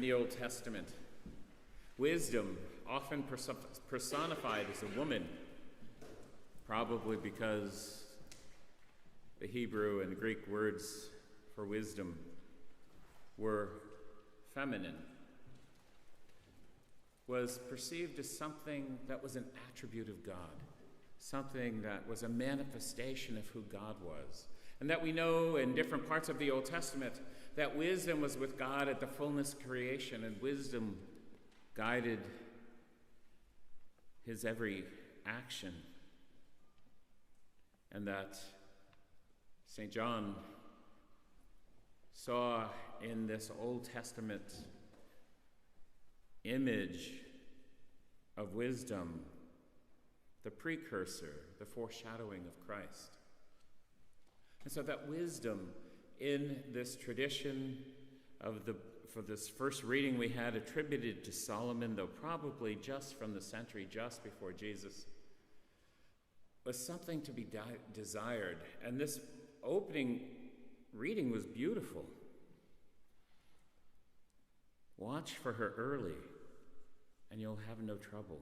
the Old Testament. Wisdom, often personified as a woman, probably because the Hebrew and Greek words for wisdom were feminine, was perceived as something that was an attribute of God, something that was a manifestation of who God was. And that we know in different parts of the Old Testament that wisdom was with God at the fullness of creation, and wisdom guided his every action. And that St. John saw in this Old Testament image of wisdom the precursor, the foreshadowing of Christ. And so that wisdom in this tradition for this first reading we had attributed to Solomon, though probably just from the century just before Jesus, was something to be desired. And this opening reading was beautiful. Watch for her early, and you'll have no trouble.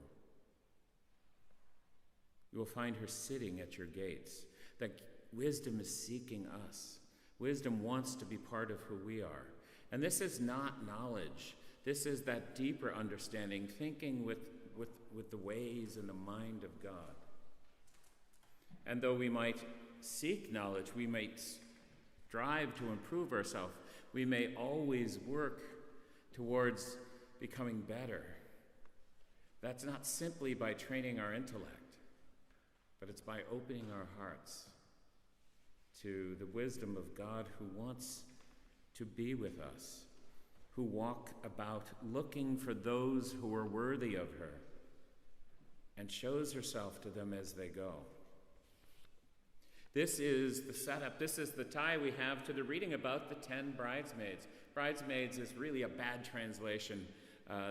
You will find her sitting at your gates. That wisdom is seeking us. Wisdom wants to be part of who we are. And this is not knowledge. This is that deeper understanding, thinking with the ways and the mind of God. And though we might seek knowledge, we might strive to improve ourselves, we may always work towards becoming better. That's not simply by training our intellect, but it's by opening our hearts to the wisdom of God who wants to be with us, who walk about looking for those who are worthy of her, and shows herself to them as they go. This is the setup, this is the tie we have to the reading about the 10 bridesmaids. Bridesmaids is really a bad translation.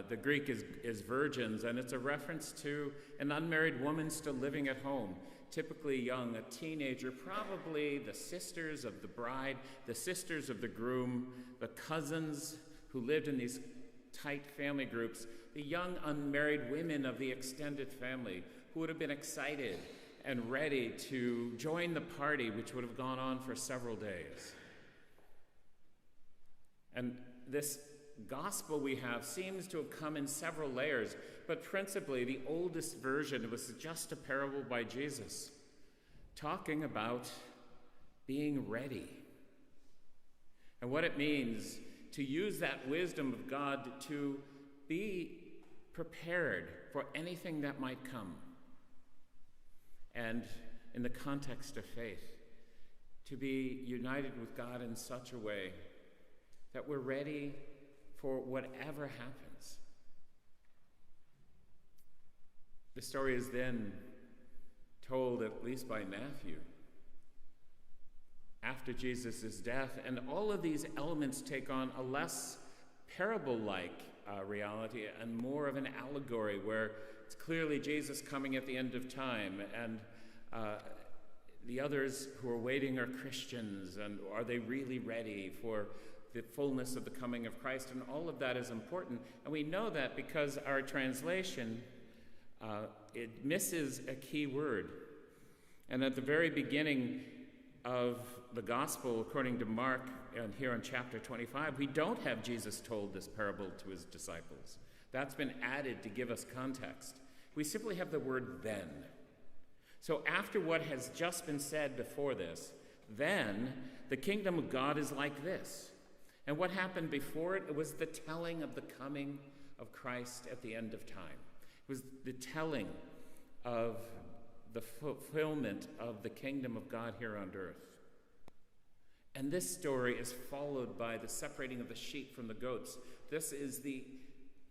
The Greek is virgins, and it's a reference to an unmarried woman still living at home, typically young, a teenager, probably the sisters of the bride, the sisters of the groom, the cousins who lived in these tight family groups, the young unmarried women of the extended family who would have been excited and ready to join the party, which would have gone on for several days. And this gospel we have seems to have come in several layers, but principally the oldest version was just a parable by Jesus, talking about being ready and what it means to use that wisdom of God to be prepared for anything that might come. And in the context of faith, to be united with God in such a way that we're ready for whatever happens. The story is then told, at least by Matthew, after Jesus' death, and all of these elements take on a less parable-like reality and more of an allegory where it's clearly Jesus coming at the end of time, and the others who are waiting are Christians, and are they really ready for the fullness of the coming of Christ? And all of that is important. And we know that because our translation, it misses a key word. And at the very beginning of the gospel, according to Mark, and here in chapter 25, we don't have Jesus told this parable to his disciples. That's been added to give us context. We simply have the word then. So after what has just been said before this, then the kingdom of God is like this. And what happened before it? It was the telling of the coming of Christ at the end of time. It was the telling of the fulfillment of the kingdom of God here on earth. And this story is followed by the separating of the sheep from the goats. This is the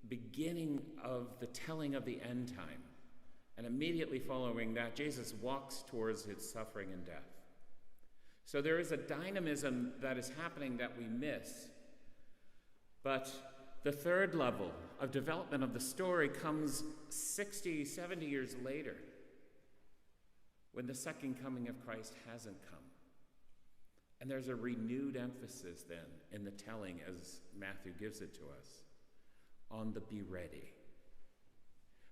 beginning of the telling of the end time. And immediately following that, Jesus walks towards his suffering and death. So there is a dynamism that is happening that we miss. But the third level of development of the story comes 60, 70 years later, when the second coming of Christ hasn't come. And there's a renewed emphasis then in the telling as Matthew gives it to us. on the be ready.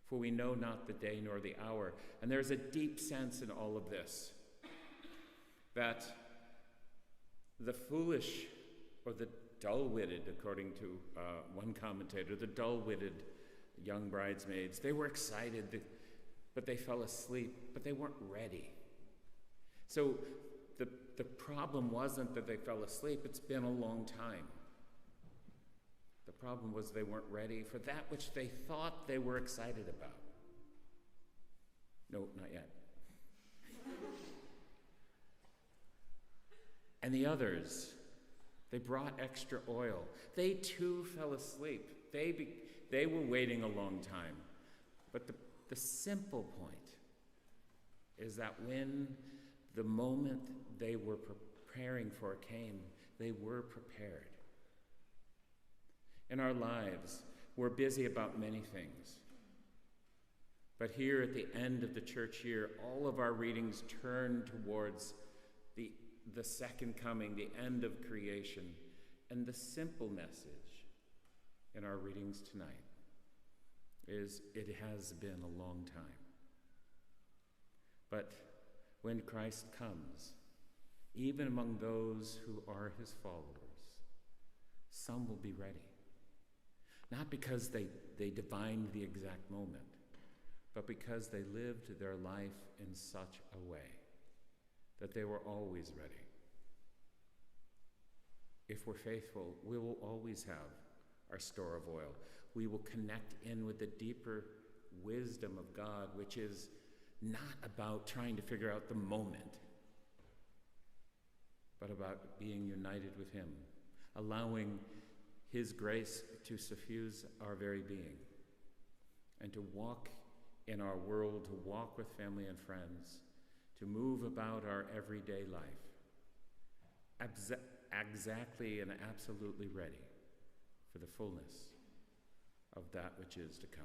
For we know not the day nor the hour. And there's a deep sense in all of this that the foolish, or the dull-witted, according to one commentator, the dull-witted young bridesmaids, they were excited, but they fell asleep, but they weren't ready. So the problem wasn't that they fell asleep. It's been a long time. The problem was they weren't ready for that which they thought they were excited about. No, not yet. And the others, they brought extra oil. They too fell asleep. They were waiting a long time. But the simple point is that when the moment they were preparing for came, they were prepared. In our lives, we're busy about many things. But here at the end of the church year, all of our readings turn towards the second coming, the end of creation. And the simple message in our readings tonight is it has been a long time. But when Christ comes, even among those who are his followers, some will be ready. Not because they divined the exact moment, but because they lived their life in such a way that they were always ready. If we're faithful, we will always have our store of oil. We will connect in with the deeper wisdom of God, which is not about trying to figure out the moment, but about being united with him, allowing his grace to suffuse our very being, and to walk in our world, to walk with family and friends, to move about our everyday life, exactly and absolutely ready for the fullness of that which is to come.